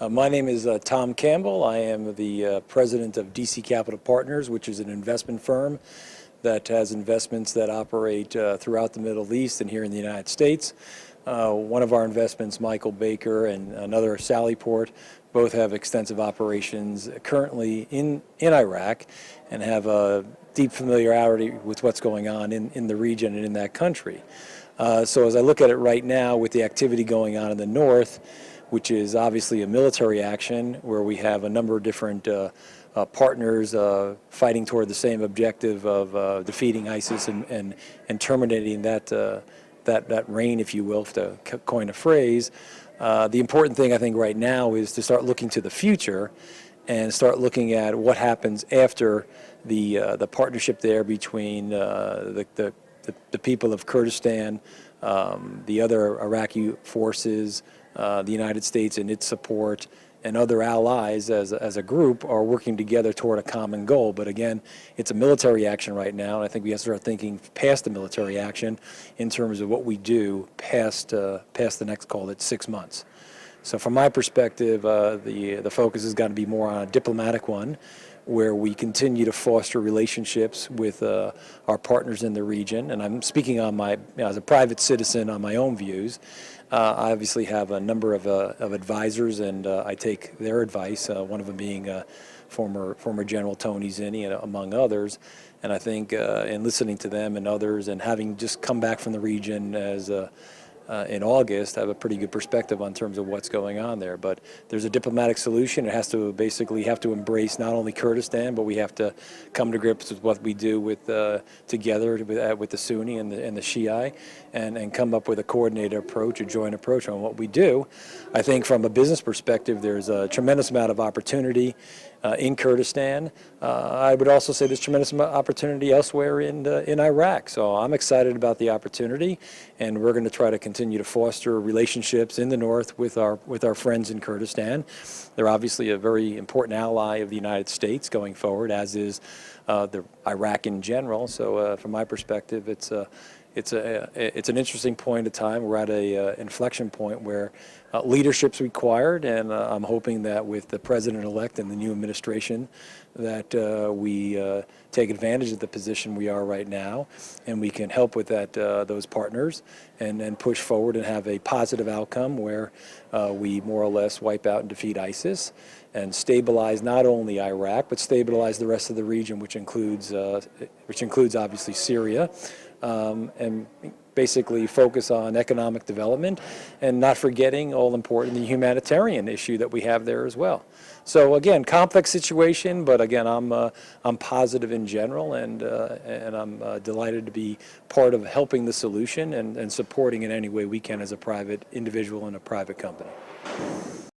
My name is Tom Campbell. I am the president of DC Capital Partners, which is an investment firm that has investments that operate throughout the Middle East and here in the United States. One of our investments, Michael Baker, and another, Sallyport, both have extensive operations currently in Iraq and have a deep familiarity with what's going on in the region and in that country. So as I look at it right now with the activity going on in the north, which is obviously a military action where we have a number of different partners fighting toward the same objective of defeating ISIS and terminating that reign, if you will, to coin a phrase. The important thing I think right now is to start looking to the future and start looking at what happens after the partnership there between the people of Kurdistan, the other Iraqi forces, the United States and its support, and other allies as a group are working together toward a common goal. But again, it's a military action right now, and I think we have to start thinking past the military action in terms of what we do past the next, call it, 6 months. So from my perspective, the focus has got to be more on a diplomatic one, where we continue to foster relationships with our partners in the region. And I'm speaking on as a private citizen on my own views. I obviously have a number of advisors, and I take their advice, one of them being former General Tony Zinni, among others. And I think in listening to them and others, and having just come back from the region in August, I have a pretty good perspective on terms of what's going on there. But there's a diplomatic solution. It has to basically embrace not only Kurdistan, but we have to come to grips with what we do together with the Sunni and the Shiite, and come up with a coordinated approach, a joint approach on what we do. I think from a business perspective, there's a tremendous amount of opportunity in Kurdistan. I would also say there's tremendous amount of opportunity elsewhere in Iraq. So I'm excited about the opportunity, and we're going to try to continue to foster relationships in the north with our friends in Kurdistan. They're obviously a very important ally of the United States going forward, as is Iraq in general. So from my perspective, it's an interesting point of time. We're at a inflection point where leadership's required, and I'm hoping that with the president-elect and the new administration that we take advantage of the position we are right now, and we can help with those partners and push forward and have a positive outcome where we more or less wipe out and defeat ISIS and stabilize not only Iraq but stabilize the rest of the region, which includes obviously Syria. And basically focus on economic development and not forgetting, all important, the humanitarian issue that we have there as well. So again, complex situation, but again, I'm positive in general, and I'm delighted to be part of helping the solution and supporting in any way we can as a private individual and a private company.